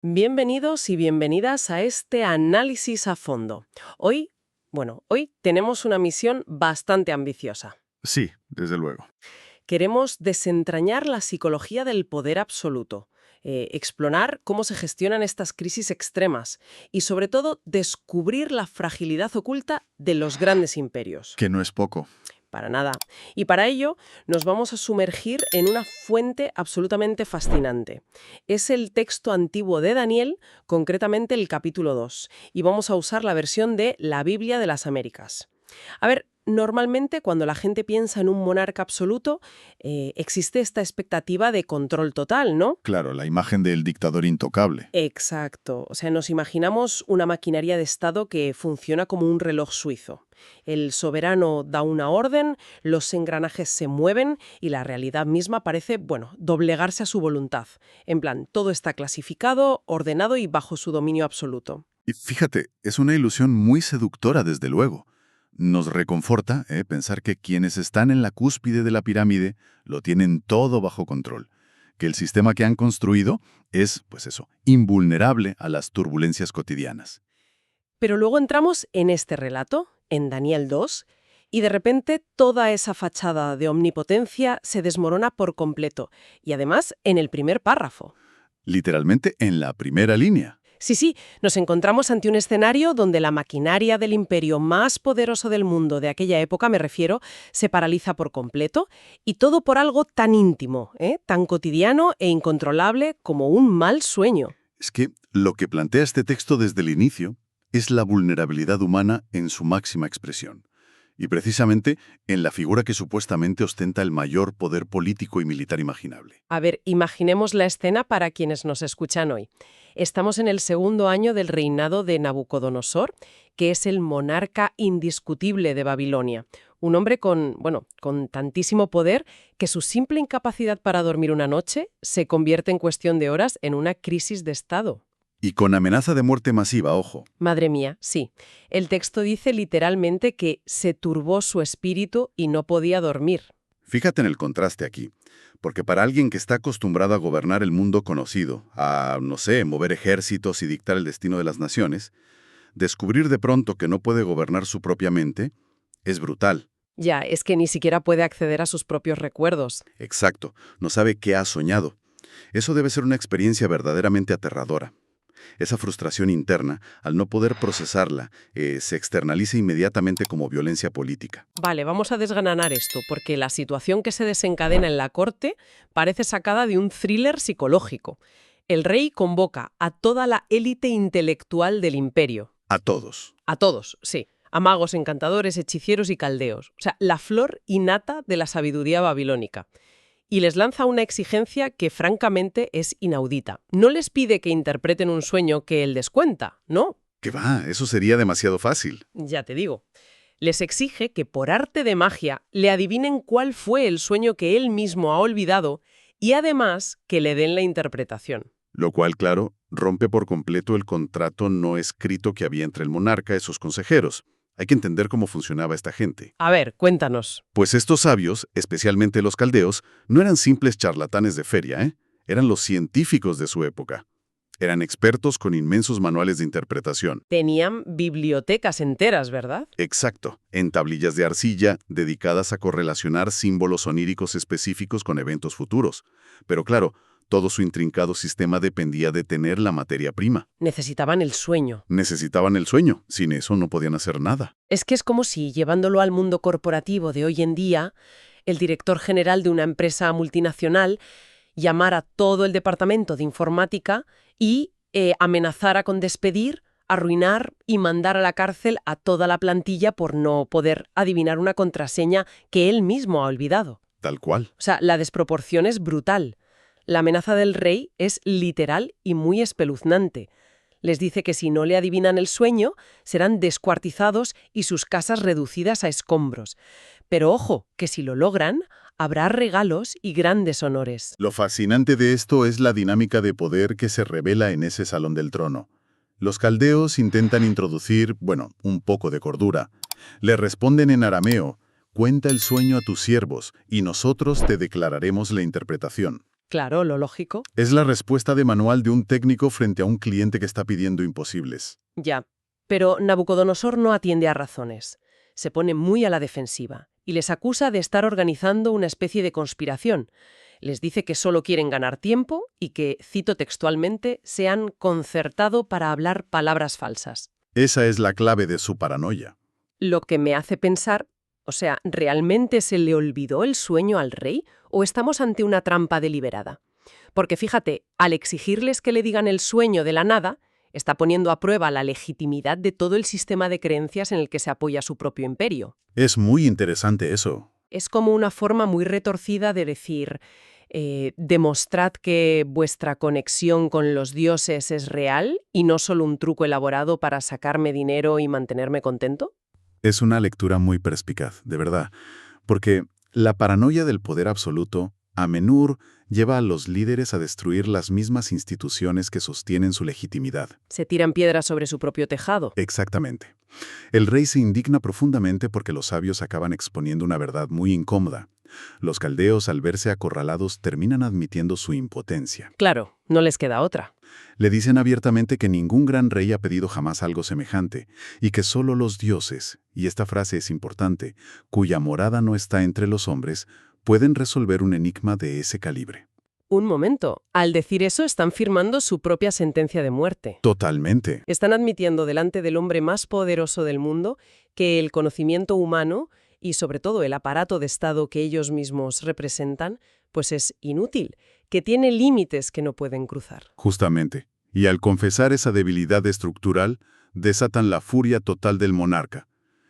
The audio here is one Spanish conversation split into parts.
Bienvenidos y bienvenidas a este análisis a fondo. Hoy tenemos una misión bastante ambiciosa. Sí, desde luego. Queremos desentrañar la psicología del poder absoluto, explorar cómo se gestionan estas crisis extremas y, sobre todo, descubrir la fragilidad oculta de los grandes imperios. Que no es poco. Para nada. Y para ello nos vamos a sumergir en una fuente absolutamente fascinante. Es el texto antiguo de Daniel, concretamente el capítulo 2, y vamos a usar la versión de la Biblia de las Américas. A ver, normalmente cuando la gente piensa en un monarca absoluto, existe esta expectativa de control total, ¿no? Claro, la imagen del dictador intocable. Exacto. O sea, nos imaginamos una maquinaria de Estado que funciona como un reloj suizo. El soberano da una orden, los engranajes se mueven y la realidad misma parece, doblegarse a su voluntad. En plan, todo está clasificado, ordenado y bajo su dominio absoluto. Y fíjate, es una ilusión muy seductora, desde luego. Nos reconforta pensar que quienes están en la cúspide de la pirámide lo tienen todo bajo control. Que el sistema que han construido es, invulnerable a las turbulencias cotidianas. Pero luego entramos en este relato, en Daniel 2, y de repente toda esa fachada de omnipotencia se desmorona por completo, y además en el primer párrafo. Literalmente en la primera línea. Sí, nos encontramos ante un escenario donde la maquinaria del imperio más poderoso del mundo de aquella época, me refiero, se paraliza por completo, y todo por algo tan íntimo, tan cotidiano e incontrolable como un mal sueño. Es que lo que plantea este texto desde el inicio es la vulnerabilidad humana en su máxima expresión. Y precisamente en la figura que supuestamente ostenta el mayor poder político y militar imaginable. A ver, imaginemos la escena para quienes nos escuchan hoy. Estamos en el segundo año del reinado de Nabucodonosor, que es el monarca indiscutible de Babilonia. Un hombre con tantísimo poder que su simple incapacidad para dormir una noche se convierte en cuestión de horas en una crisis de Estado. Y con amenaza de muerte masiva, ojo. Madre mía, sí. El texto dice literalmente que se turbó su espíritu y no podía dormir. Fíjate en el contraste aquí, porque para alguien que está acostumbrado a gobernar el mundo conocido, a, mover ejércitos y dictar el destino de las naciones, descubrir de pronto que no puede gobernar su propia mente es brutal. Ya, es que ni siquiera puede acceder a sus propios recuerdos. Exacto, no sabe qué ha soñado. Eso debe ser una experiencia verdaderamente aterradora. Esa frustración interna, al no poder procesarla, se externaliza inmediatamente como violencia política. Vale, vamos a desgranar esto, porque la situación que se desencadena en la corte parece sacada de un thriller psicológico. El rey convoca a toda la élite intelectual del imperio. A todos. A todos, sí. A magos, encantadores, hechiceros y caldeos. O sea, la flor innata de la sabiduría babilónica. Y les lanza una exigencia que francamente es inaudita. No les pide que interpreten un sueño que él descuenta, ¿no? ¿Qué va? Eso sería demasiado fácil. Ya te digo. Les exige que por arte de magia le adivinen cuál fue el sueño que él mismo ha olvidado y además que le den la interpretación. Lo cual, claro, rompe por completo el contrato no escrito que había entre el monarca y sus consejeros. Hay que entender cómo funcionaba esta gente. A ver, cuéntanos. Pues estos sabios, especialmente los caldeos, no eran simples charlatanes de feria, Eran los científicos de su época. Eran expertos con inmensos manuales de interpretación. Tenían bibliotecas enteras, ¿verdad? Exacto, en tablillas de arcilla dedicadas a correlacionar símbolos oníricos específicos con eventos futuros. Pero claro, todo su intrincado sistema dependía de tener la materia prima. Necesitaban el sueño. Necesitaban el sueño. Sin eso no podían hacer nada. Es que es como si, llevándolo al mundo corporativo de hoy en día, el director general de una empresa multinacional llamara a todo el departamento de informática y amenazara con despedir, arruinar y mandar a la cárcel a toda la plantilla por no poder adivinar una contraseña que él mismo ha olvidado. Tal cual. O sea, la desproporción es brutal. La amenaza del rey es literal y muy espeluznante. Les dice que si no le adivinan el sueño, serán descuartizados y sus casas reducidas a escombros. Pero ojo, que si lo logran, habrá regalos y grandes honores. Lo fascinante de esto es la dinámica de poder que se revela en ese salón del trono. Los caldeos intentan introducir, un poco de cordura. Le responden en arameo: cuenta el sueño a tus siervos, y nosotros te declararemos la interpretación. Claro, lo lógico. Es la respuesta de manual de un técnico frente a un cliente que está pidiendo imposibles. Ya. Pero Nabucodonosor no atiende a razones. Se pone muy a la defensiva y les acusa de estar organizando una especie de conspiración. Les dice que solo quieren ganar tiempo y que, cito textualmente, se han concertado para hablar palabras falsas. Esa es la clave de su paranoia. Lo que me hace pensar, o sea, ¿realmente se le olvidó el sueño al rey o estamos ante una trampa deliberada? Porque fíjate, al exigirles que le digan el sueño de la nada, está poniendo a prueba la legitimidad de todo el sistema de creencias en el que se apoya su propio imperio. Es muy interesante eso. Es como una forma muy retorcida de decir, demostrad que vuestra conexión con los dioses es real y no solo un truco elaborado para sacarme dinero y mantenerme contento. Es una lectura muy perspicaz, de verdad, porque la paranoia del poder absoluto a menudo lleva a los líderes a destruir las mismas instituciones que sostienen su legitimidad. Se tiran piedras sobre su propio tejado. Exactamente. El rey se indigna profundamente porque los sabios acaban exponiendo una verdad muy incómoda. Los caldeos, al verse acorralados, terminan admitiendo su impotencia. Claro, no les queda otra. Le dicen abiertamente que ningún gran rey ha pedido jamás algo semejante, y que solo los dioses, y esta frase es importante, cuya morada no está entre los hombres, pueden resolver un enigma de ese calibre. Un momento, al decir eso están firmando su propia sentencia de muerte. Totalmente. Están admitiendo delante del hombre más poderoso del mundo que el conocimiento humano y sobre todo el aparato de Estado que ellos mismos representan, pues es inútil, que tiene límites que no pueden cruzar. Justamente. Y al confesar esa debilidad estructural, desatan la furia total del monarca.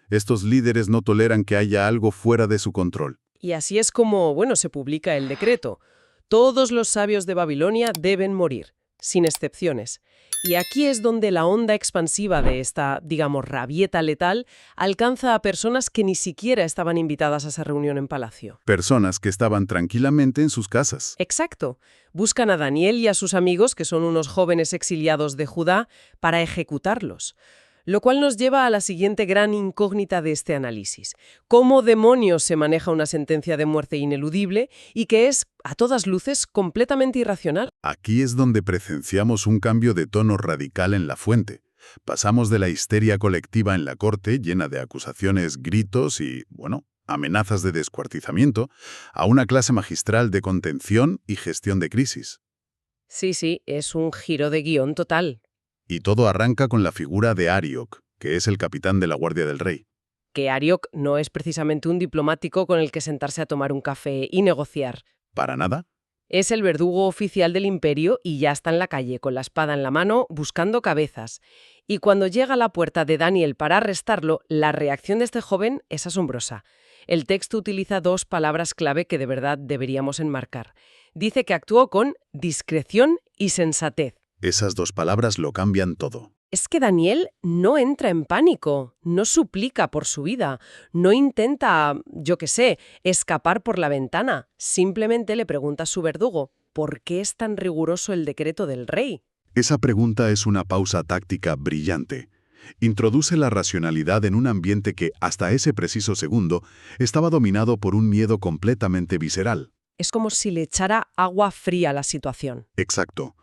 Estos líderes no toleran que haya algo fuera de su control. Y así es como, se publica el decreto. Todos los sabios de Babilonia deben morir, sin excepciones. Y aquí es donde la onda expansiva de esta, rabieta letal alcanza a personas que ni siquiera estaban invitadas a esa reunión en palacio. Personas que estaban tranquilamente en sus casas. Exacto. Buscan a Daniel y a sus amigos, que son unos jóvenes exiliados de Judá, para ejecutarlos. Lo cual nos lleva a la siguiente gran incógnita de este análisis. ¿Cómo demonios se maneja una sentencia de muerte ineludible y que es, a todas luces, completamente irracional? Aquí es donde presenciamos un cambio de tono radical en la fuente. Pasamos de la histeria colectiva en la corte, llena de acusaciones, gritos y, amenazas de descuartizamiento, a una clase magistral de contención y gestión de crisis. Sí, es un giro de guión total. Y todo arranca con la figura de Arioc, que es el capitán de la Guardia del Rey. Que Arioc no es precisamente un diplomático con el que sentarse a tomar un café y negociar. ¿Para nada? Es el verdugo oficial del imperio y ya está en la calle, con la espada en la mano, buscando cabezas. Y cuando llega a la puerta de Daniel para arrestarlo, la reacción de este joven es asombrosa. El texto utiliza dos palabras clave que de verdad deberíamos enmarcar. Dice que actuó con discreción y sensatez. Esas dos palabras lo cambian todo. Es que Daniel no entra en pánico, no suplica por su vida, no intenta, escapar por la ventana. Simplemente le pregunta a su verdugo, ¿por qué es tan riguroso el decreto del rey? Esa pregunta es una pausa táctica brillante. Introduce la racionalidad en un ambiente que, hasta ese preciso segundo, estaba dominado por un miedo completamente visceral. Es como si le echara agua fría a la situación. Exacto.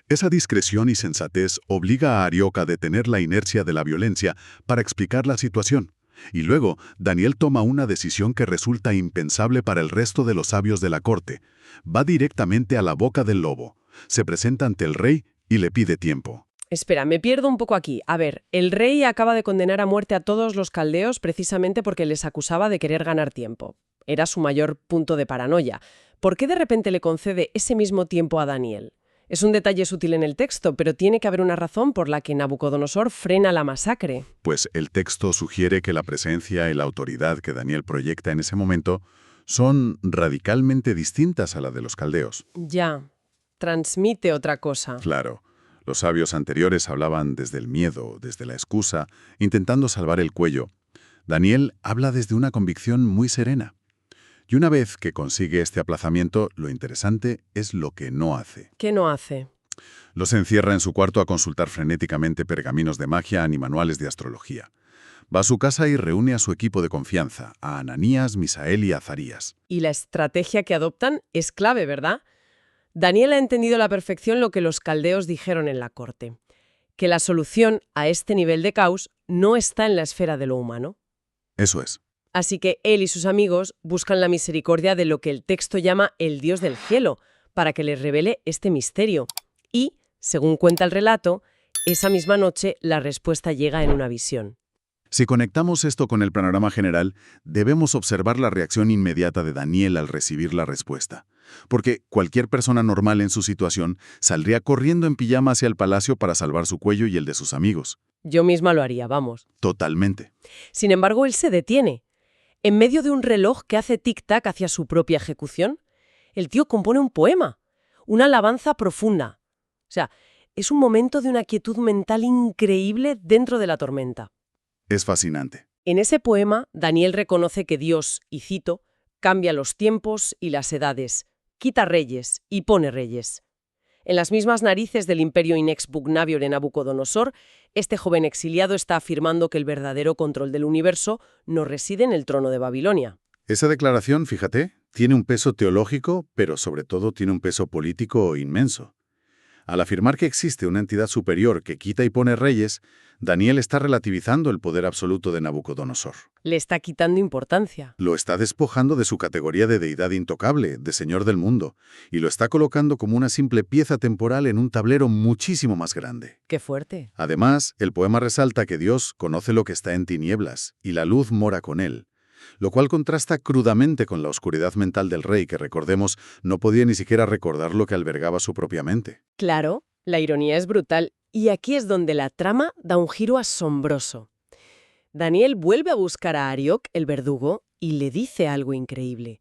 Esa discreción y sensatez obliga a Arioc a detener la inercia de la violencia para explicar la situación. Y luego, Daniel toma una decisión que resulta impensable para el resto de los sabios de la corte. Va directamente a la boca del lobo. Se presenta ante el rey y le pide tiempo. Espera, me pierdo un poco aquí. A ver, el rey acaba de condenar a muerte a todos los caldeos precisamente porque les acusaba de querer ganar tiempo. Era su mayor punto de paranoia. ¿Por qué de repente le concede ese mismo tiempo a Daniel? Es un detalle sutil en el texto, pero tiene que haber una razón por la que Nabucodonosor frena la masacre. Pues el texto sugiere que la presencia y la autoridad que Daniel proyecta en ese momento son radicalmente distintas a la de los caldeos. Ya, transmite otra cosa. Claro, los sabios anteriores hablaban desde el miedo, desde la excusa, intentando salvar el cuello. Daniel habla desde una convicción muy serena. Y una vez que consigue este aplazamiento, lo interesante es lo que no hace. ¿Qué no hace? Los encierra en su cuarto a consultar frenéticamente pergaminos de magia ni manuales de astrología. Va a su casa y reúne a su equipo de confianza, a Ananías, Misael y Azarías. Y la estrategia que adoptan es clave, ¿verdad? Daniel ha entendido a la perfección lo que los caldeos dijeron en la corte, que la solución a este nivel de caos no está en la esfera de lo humano. Eso es. Así que él y sus amigos buscan la misericordia de lo que el texto llama el Dios del cielo, para que les revele este misterio. Y, según cuenta el relato, esa misma noche la respuesta llega en una visión. Si conectamos esto con el panorama general, debemos observar la reacción inmediata de Daniel al recibir la respuesta. Porque cualquier persona normal en su situación saldría corriendo en pijama hacia el palacio para salvar su cuello y el de sus amigos. Yo misma lo haría, vamos. Totalmente. Sin embargo, él se detiene. En medio de un reloj que hace tic-tac hacia su propia ejecución, el tío compone un poema, una alabanza profunda. O sea, es un momento de una quietud mental increíble dentro de la tormenta. Es fascinante. En ese poema, Daniel reconoce que Dios, y cito, cambia los tiempos y las edades, quita reyes y pone reyes. En las mismas narices del imperio inexpugnable de Nabucodonosor, este joven exiliado está afirmando que el verdadero control del universo no reside en el trono de Babilonia. Esa declaración, fíjate, tiene un peso teológico, pero sobre todo tiene un peso político inmenso. Al afirmar que existe una entidad superior que quita y pone reyes, Daniel está relativizando el poder absoluto de Nabucodonosor. Le está quitando importancia. Lo está despojando de su categoría de deidad intocable, de señor del mundo, y lo está colocando como una simple pieza temporal en un tablero muchísimo más grande. ¡Qué fuerte! Además, el poema resalta que Dios conoce lo que está en tinieblas, y la luz mora con él, lo cual contrasta crudamente con la oscuridad mental del rey, que recordemos, no podía ni siquiera recordar lo que albergaba su propia mente. Claro, la ironía es brutal, y aquí es donde la trama da un giro asombroso. Daniel vuelve a buscar a Arioc, el verdugo, y le dice algo increíble.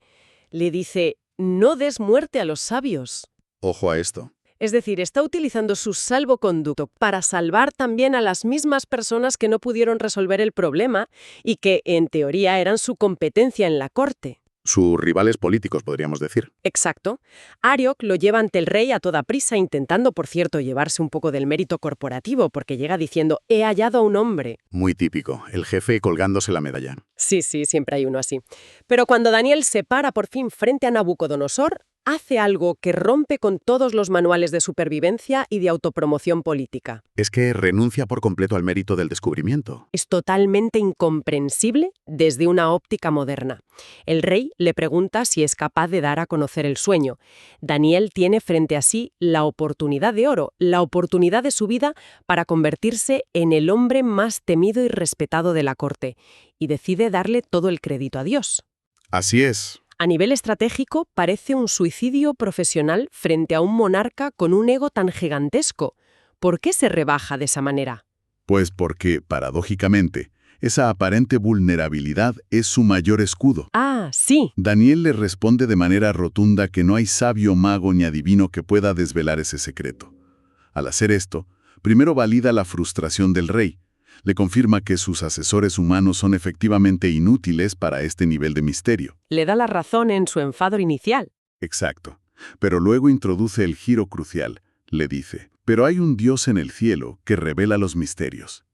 Le dice, no des muerte a los sabios. Ojo a esto. Es decir, está utilizando su salvoconducto para salvar también a las mismas personas que no pudieron resolver el problema y que, en teoría, eran su competencia en la corte. Sus rivales políticos, podríamos decir. Exacto. Arioc lo lleva ante el rey a toda prisa, intentando, por cierto, llevarse un poco del mérito corporativo, porque llega diciendo, he hallado a un hombre. Muy típico, el jefe colgándose la medalla. Sí, siempre hay uno así. Pero cuando Daniel se para por fin frente a Nabucodonosor, hace algo que rompe con todos los manuales de supervivencia y de autopromoción política. Es que renuncia por completo al mérito del descubrimiento. Es totalmente incomprensible desde una óptica moderna. El rey le pregunta si es capaz de dar a conocer el sueño. Daniel tiene frente a sí la oportunidad de oro, la oportunidad de su vida para convertirse en el hombre más temido y respetado de la corte, y decide darle todo el crédito a Dios. Así es. A nivel estratégico, parece un suicidio profesional frente a un monarca con un ego tan gigantesco. ¿Por qué se rebaja de esa manera? Pues porque, paradójicamente, esa aparente vulnerabilidad es su mayor escudo. Ah, sí. Daniel le responde de manera rotunda que no hay sabio, mago ni adivino que pueda desvelar ese secreto. Al hacer esto, primero valida la frustración del rey. Le confirma que sus asesores humanos son efectivamente inútiles para este nivel de misterio. Le da la razón en su enfado inicial. Exacto. Pero luego introduce el giro crucial. Le dice, pero hay un Dios en el cielo que revela los misterios.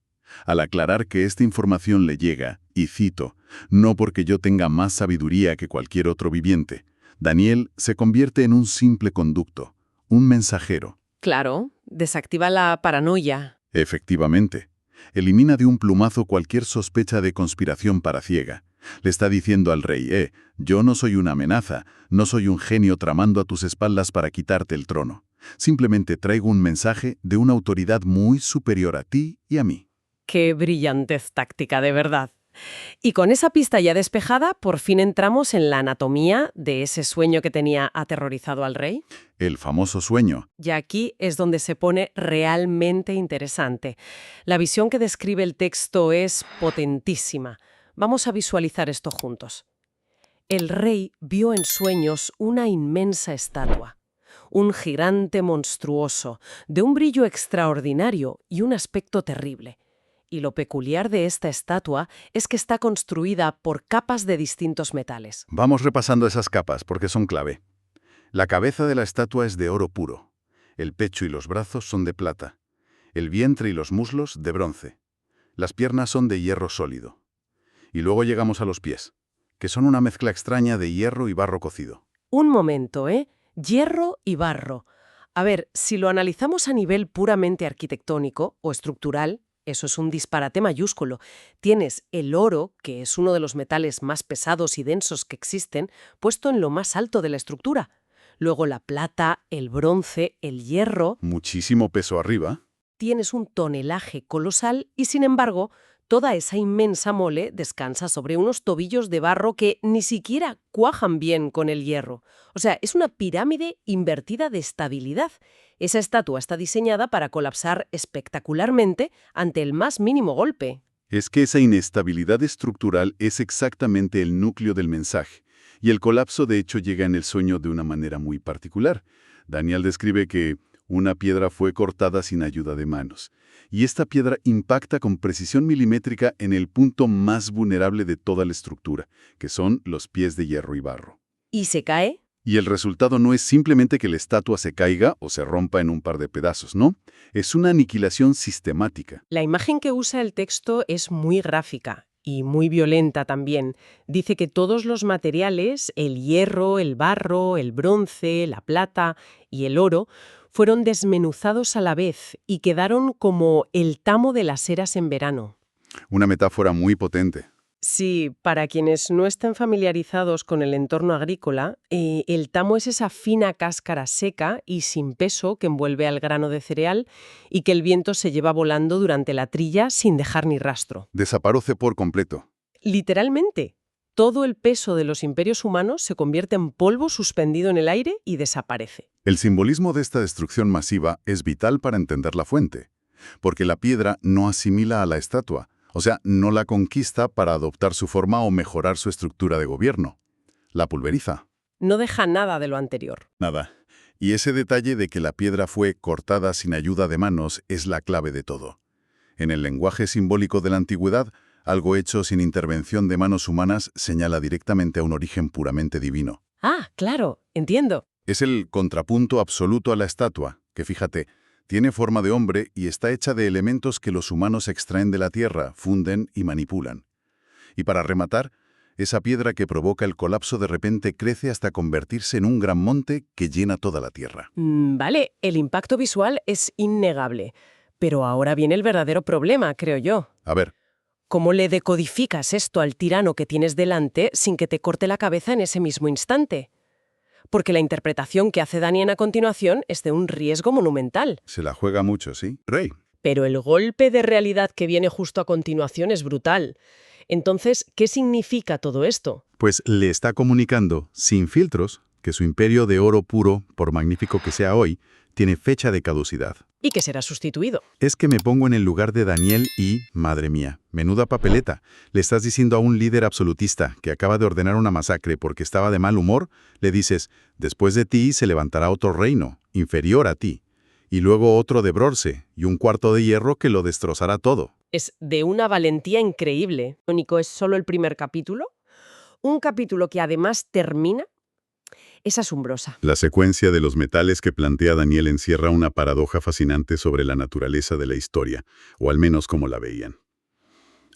Al aclarar que esta información le llega, y cito, no porque yo tenga más sabiduría que cualquier otro viviente, Daniel se convierte en un simple conducto, un mensajero. Claro, desactiva la paranoia. Efectivamente. Elimina de un plumazo cualquier sospecha de conspiración paraciega. Le está diciendo al rey, yo no soy una amenaza, no soy un genio tramando a tus espaldas para quitarte el trono. Simplemente traigo un mensaje de una autoridad muy superior a ti y a mí. ¡Qué brillantez táctica, de verdad! Y con esa pista ya despejada, por fin entramos en la anatomía de ese sueño que tenía aterrorizado al rey. El famoso sueño. Y aquí es donde se pone realmente interesante. La visión que describe el texto es potentísima. Vamos a visualizar esto juntos. El rey vio en sueños una inmensa estatua, un gigante monstruoso, de un brillo extraordinario y un aspecto terrible. Y lo peculiar de esta estatua es que está construida por capas de distintos metales. Vamos repasando esas capas porque son clave. La cabeza de la estatua es de oro puro. El pecho y los brazos son de plata. El vientre y los muslos de bronce. Las piernas son de hierro sólido. Y luego llegamos a los pies, que son una mezcla extraña de hierro y barro cocido. Un momento, Hierro y barro. A ver, si lo analizamos a nivel puramente arquitectónico o estructural, eso es un disparate mayúsculo. Tienes el oro, que es uno de los metales más pesados y densos que existen, puesto en lo más alto de la estructura. Luego la plata, el bronce, el hierro. Muchísimo peso arriba. Tienes un tonelaje colosal y, sin embargo, toda esa inmensa mole descansa sobre unos tobillos de barro que ni siquiera cuajan bien con el hierro. O sea, es una pirámide invertida de estabilidad. Esa estatua está diseñada para colapsar espectacularmente ante el más mínimo golpe. Es que esa inestabilidad estructural es exactamente el núcleo del mensaje, y el colapso de hecho llega en el sueño de una manera muy particular. Daniel describe que una piedra fue cortada sin ayuda de manos, y esta piedra impacta con precisión milimétrica en el punto más vulnerable de toda la estructura, que son los pies de hierro y barro. ¿Y se cae? Y el resultado no es simplemente que la estatua se caiga o se rompa en un par de pedazos, ¿no? Es una aniquilación sistemática. La imagen que usa el texto es muy gráfica y muy violenta también. Dice que todos los materiales, el hierro, el barro, el bronce, la plata y el oro, fueron desmenuzados a la vez y quedaron como el tamo de las eras en verano. Una metáfora muy potente. Sí, para quienes no están familiarizados con el entorno agrícola, el tamo es esa fina cáscara seca y sin peso que envuelve al grano de cereal y que el viento se lleva volando durante la trilla sin dejar ni rastro. Desaparece por completo. Literalmente, todo el peso de los imperios humanos se convierte en polvo suspendido en el aire y desaparece. El simbolismo de esta destrucción masiva es vital para entender la fuente, porque la piedra no asimila a la estatua, o sea, no la conquista para adoptar su forma o mejorar su estructura de gobierno. La pulveriza. No deja nada de lo anterior. Nada. Y ese detalle de que la piedra fue cortada sin ayuda de manos es la clave de todo. En el lenguaje simbólico de la antigüedad, algo hecho sin intervención de manos humanas señala directamente a un origen puramente divino. Ah, claro, entiendo. Es el contrapunto absoluto a la estatua, que fíjate, tiene forma de hombre y está hecha de elementos que los humanos extraen de la tierra, funden y manipulan. Y para rematar, esa piedra que provoca el colapso de repente crece hasta convertirse en un gran monte que llena toda la tierra. Vale, el impacto visual es innegable. Pero ahora viene el verdadero problema, creo yo. A ver, ¿Cómo le decodificas esto al tirano que tienes delante sin que te corte la cabeza en ese mismo instante? Porque la interpretación que hace Daniel a continuación es de un riesgo monumental. se la juega mucho, ¿sí? Rey. Pero el golpe de realidad que viene justo a continuación es brutal. Entonces, ¿qué significa todo esto? Pues le está comunicando, sin filtros, que su imperio de oro puro, por magnífico que sea hoy, tiene fecha de caducidad. Y que será sustituido. Es que me pongo en el lugar de Daniel y, madre mía, menuda papeleta. Le estás diciendo a un líder absolutista que acaba de ordenar una masacre porque estaba de mal humor, le dices, después de ti se levantará otro reino, inferior a ti, y luego otro de bronce y un cuarto de hierro que lo destrozará todo. Es de una valentía increíble. Único, es solo el primer capítulo. Un capítulo que además termina. Es asombrosa. La secuencia de los metales que plantea Daniel encierra una paradoja fascinante sobre la naturaleza de la historia, o al menos como la veían.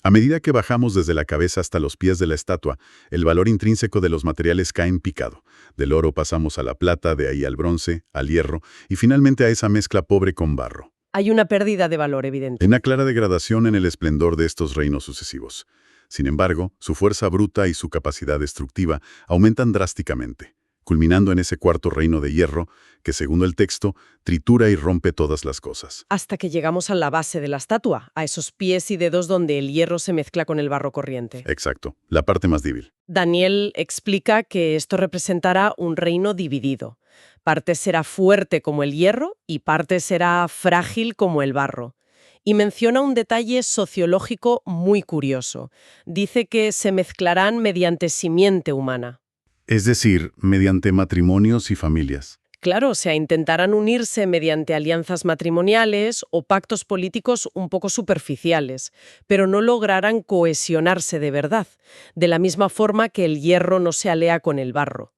A medida que bajamos desde la cabeza hasta los pies de la estatua, el valor intrínseco de los materiales cae en picado. Del oro pasamos a la plata, de ahí al bronce, al hierro, y finalmente a esa mezcla pobre con barro. Hay una pérdida de valor evidente. Una clara degradación en el esplendor de estos reinos sucesivos. Sin embargo, su fuerza bruta y su capacidad destructiva aumentan drásticamente, culminando en ese cuarto reino de hierro que, según el texto, tritura y rompe todas las cosas. Hasta que llegamos a la base de la estatua, a esos pies y dedos donde el hierro se mezcla con el barro corriente. Exacto, la parte más débil. Daniel explica que esto representará un reino dividido. Parte será fuerte como el hierro y parte será frágil como el barro. Y menciona un detalle sociológico muy curioso. Dice que se mezclarán mediante simiente humana. Es decir, mediante matrimonios y familias. Claro, o sea, intentarán unirse mediante alianzas matrimoniales o pactos políticos un poco superficiales, pero no lograrán cohesionarse de verdad, de la misma forma que el hierro no se alea con el barro.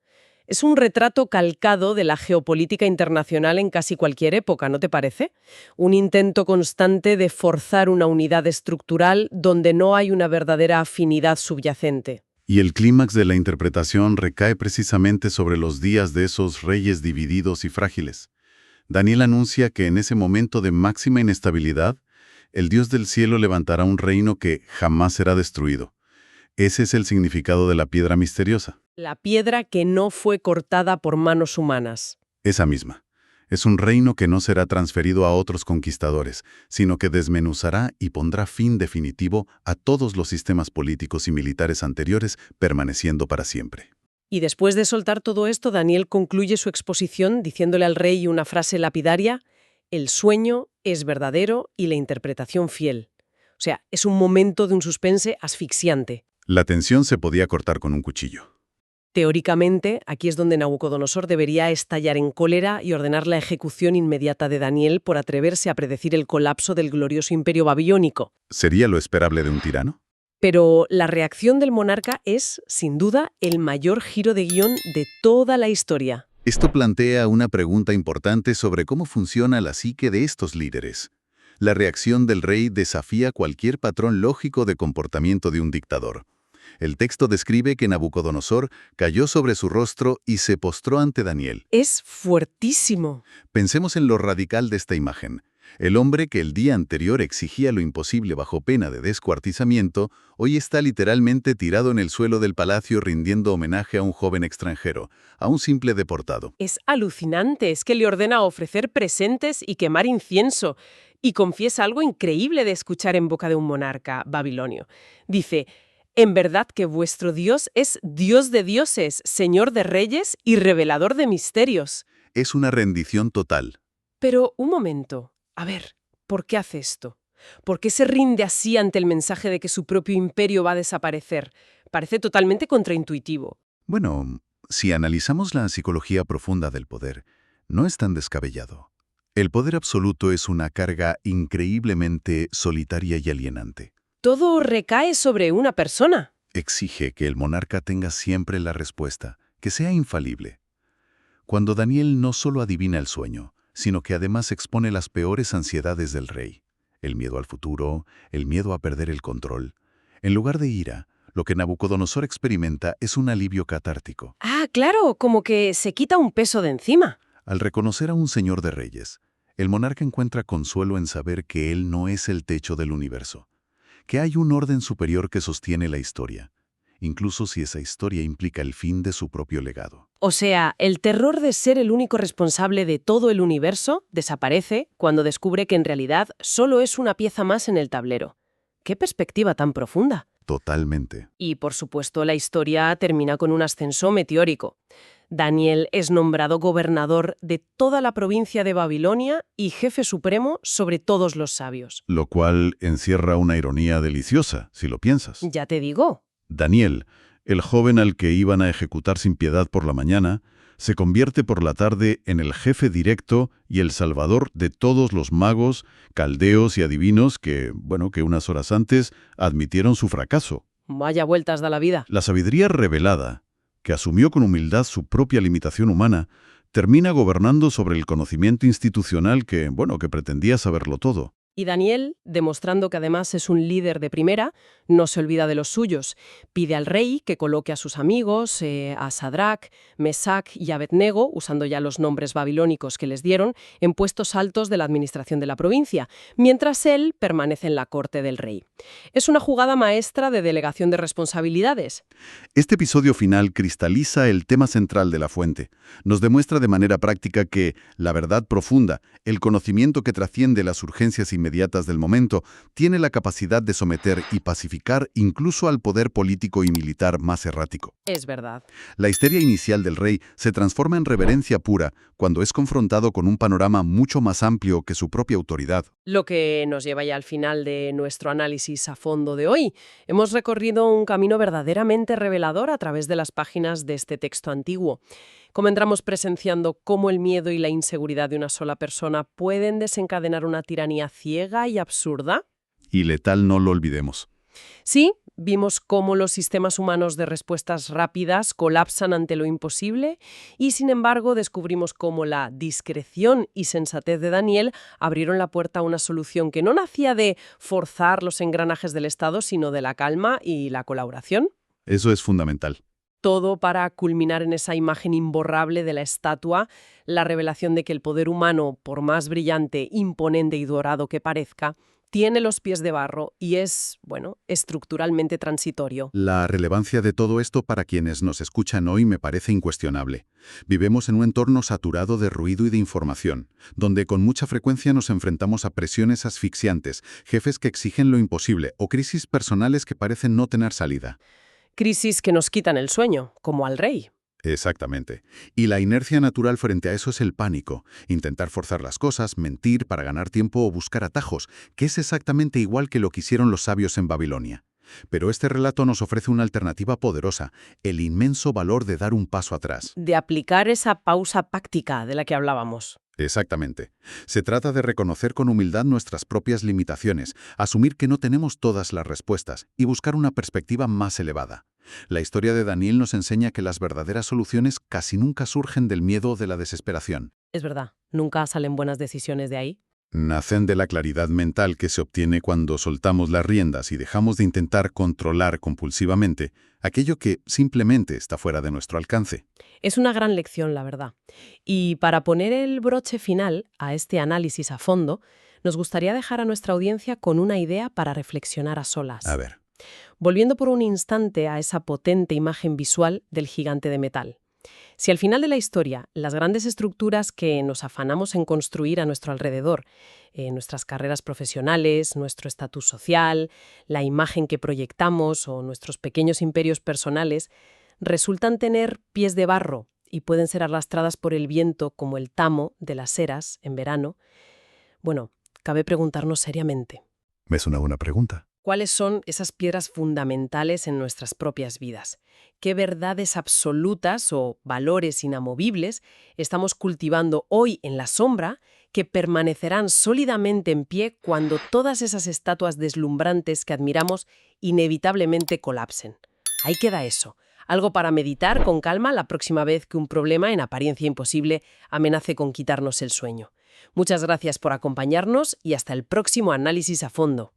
Es un retrato calcado de la geopolítica internacional en casi cualquier época, ¿no te parece? Un intento constante de forzar una unidad estructural donde no hay una verdadera afinidad subyacente. Y el clímax de la interpretación recae precisamente sobre los días de esos reyes divididos y frágiles. Daniel anuncia que en ese momento de máxima inestabilidad, el Dios del cielo levantará un reino que jamás será destruido. Ese es el significado de la piedra misteriosa. La piedra que no fue cortada por manos humanas. Esa misma. Es un reino que no será transferido a otros conquistadores, sino que desmenuzará y pondrá fin definitivo a todos los sistemas políticos y militares anteriores, permaneciendo para siempre. Y después de soltar todo esto, Daniel concluye su exposición diciéndole al rey una frase lapidaria: el sueño es verdadero y la interpretación fiel. O sea, es un momento de un suspense asfixiante. La tensión se podía cortar con un cuchillo. Teóricamente, aquí es donde Nabucodonosor debería estallar en cólera y ordenar la ejecución inmediata de Daniel por atreverse a predecir el colapso del glorioso imperio babilónico. ¿Sería lo esperable de un tirano? Pero la reacción del monarca es, sin duda, el mayor giro de guión de toda la historia. Esto plantea una pregunta importante sobre cómo funciona la psique de estos líderes. La reacción del rey desafía cualquier patrón lógico de comportamiento de un dictador. El texto describe que Nabucodonosor cayó sobre su rostro y se postró ante Daniel. Es fuertísimo. Pensemos en lo radical de esta imagen. El hombre que el día anterior exigía lo imposible bajo pena de descuartizamiento, hoy está literalmente tirado en el suelo del palacio rindiendo homenaje a un joven extranjero, a un simple deportado. Es alucinante, es que le ordena ofrecer presentes y quemar incienso. Y confiesa algo increíble de escuchar en boca de un monarca babilonio. Dice: en verdad que vuestro Dios es Dios de dioses, Señor de reyes y revelador de misterios. Es una rendición total. Pero un momento, a ver, ¿por qué hace esto? ¿Por qué se rinde así ante el mensaje de que su propio imperio va a desaparecer? Parece totalmente contraintuitivo. Bueno, si analizamos la psicología profunda del poder, no es tan descabellado. El poder absoluto es una carga increíblemente solitaria y alienante. Todo recae sobre una persona. Exige que el monarca tenga siempre la respuesta, que sea infalible. Cuando Daniel no solo adivina el sueño, sino que además expone las peores ansiedades del rey, el miedo al futuro, el miedo a perder el control. En lugar de ira, lo que Nabucodonosor experimenta es un alivio catártico. Ah, claro, como que se quita un peso de encima. Al reconocer a un señor de reyes, el monarca encuentra consuelo en saber que él no es el techo del universo, que hay un orden superior que sostiene la historia, incluso si esa historia implica el fin de su propio legado. O sea, el terror de ser el único responsable de todo el universo desaparece cuando descubre que en realidad solo es una pieza más en el tablero. ¡Qué perspectiva tan profunda! Totalmente. Y, por supuesto, la historia termina con un ascenso meteórico. Daniel es nombrado gobernador de toda la provincia de Babilonia y jefe supremo sobre todos los sabios. Lo cual encierra una ironía deliciosa, si lo piensas. Ya te digo. Daniel, el joven al que iban a ejecutar sin piedad por la mañana, se convierte por la tarde en el jefe directo y el salvador de todos los magos, caldeos y adivinos que unas horas antes admitieron su fracaso. Vaya vueltas da la vida. La sabiduría revelada, que asumió con humildad su propia limitación humana, termina gobernando sobre el conocimiento institucional que pretendía saberlo todo. Y Daniel, demostrando que además es un líder de primera, no se olvida de los suyos. Pide al rey que coloque a sus amigos, a Sadrach, Mesac y Abednego, usando ya los nombres babilónicos que les dieron, en puestos altos de la administración de la provincia, mientras él permanece en la corte del rey. Es una jugada maestra de delegación de responsabilidades. Este episodio final cristaliza el tema central de La Fuente. Nos demuestra de manera práctica que la verdad profunda, el conocimiento que trasciende las urgencias inmediatas del momento, tiene la capacidad de someter y pacificar incluso al poder político y militar más errático. Es verdad. La histeria inicial del rey se transforma en reverencia pura cuando es confrontado con un panorama mucho más amplio que su propia autoridad. Lo que nos lleva ya al final de nuestro análisis a fondo de hoy. Hemos recorrido un camino verdaderamente revelador a través de las páginas de este texto antiguo. Como entramos presenciando cómo el miedo y la inseguridad de una sola persona pueden desencadenar una tiranía ciega y absurda. Y letal no lo olvidemos. Sí, vimos cómo los sistemas humanos de respuestas rápidas colapsan ante lo imposible y, sin embargo, descubrimos cómo la discreción y sensatez de Daniel abrieron la puerta a una solución que no nacía de forzar los engranajes del Estado, sino de la calma y la colaboración. Eso es fundamental. Todo para culminar en esa imagen imborrable de la estatua, la revelación de que el poder humano, por más brillante, imponente y dorado que parezca, tiene los pies de barro y es, bueno, estructuralmente transitorio. La relevancia de todo esto para quienes nos escuchan hoy me parece incuestionable. Vivimos en un entorno saturado de ruido y de información, donde con mucha frecuencia nos enfrentamos a presiones asfixiantes, jefes que exigen lo imposible o crisis personales que parecen no tener salida. Crisis que nos quitan el sueño, como al rey. Exactamente. Y la inercia natural frente a eso es el pánico, intentar forzar las cosas, mentir para ganar tiempo o buscar atajos, que es exactamente igual que lo que hicieron los sabios en Babilonia. Pero este relato nos ofrece una alternativa poderosa, el inmenso valor de dar un paso atrás. De aplicar esa pausa táctica de la que hablábamos. Exactamente. Se trata de reconocer con humildad nuestras propias limitaciones, asumir que no tenemos todas las respuestas y buscar una perspectiva más elevada. La historia de Daniel nos enseña que las verdaderas soluciones casi nunca surgen del miedo o de la desesperación. Es verdad, nunca salen buenas decisiones de ahí. Nacen de la claridad mental que se obtiene cuando soltamos las riendas y dejamos de intentar controlar compulsivamente aquello que simplemente está fuera de nuestro alcance. Es una gran lección, la verdad. Y para poner el broche final a este análisis a fondo, nos gustaría dejar a nuestra audiencia con una idea para reflexionar a solas. A ver, Volviendo por un instante a esa potente imagen visual del gigante de metal. Si al final de la historia, las grandes estructuras que nos afanamos en construir a nuestro alrededor, nuestras carreras profesionales, nuestro estatus social, la imagen que proyectamos o nuestros pequeños imperios personales, resultan tener pies de barro y pueden ser arrastradas por el viento como el tamo de las eras en verano, bueno, cabe preguntarnos seriamente, es una buena pregunta. ¿cuáles son esas piedras fundamentales en nuestras propias vidas? ¿Qué verdades absolutas o valores inamovibles estamos cultivando hoy en la sombra que permanecerán sólidamente en pie cuando todas esas estatuas deslumbrantes que admiramos inevitablemente colapsen? Ahí queda eso. Algo para meditar con calma la próxima vez que un problema en apariencia imposible amenace con quitarnos el sueño. Muchas gracias por acompañarnos y hasta el próximo análisis a fondo.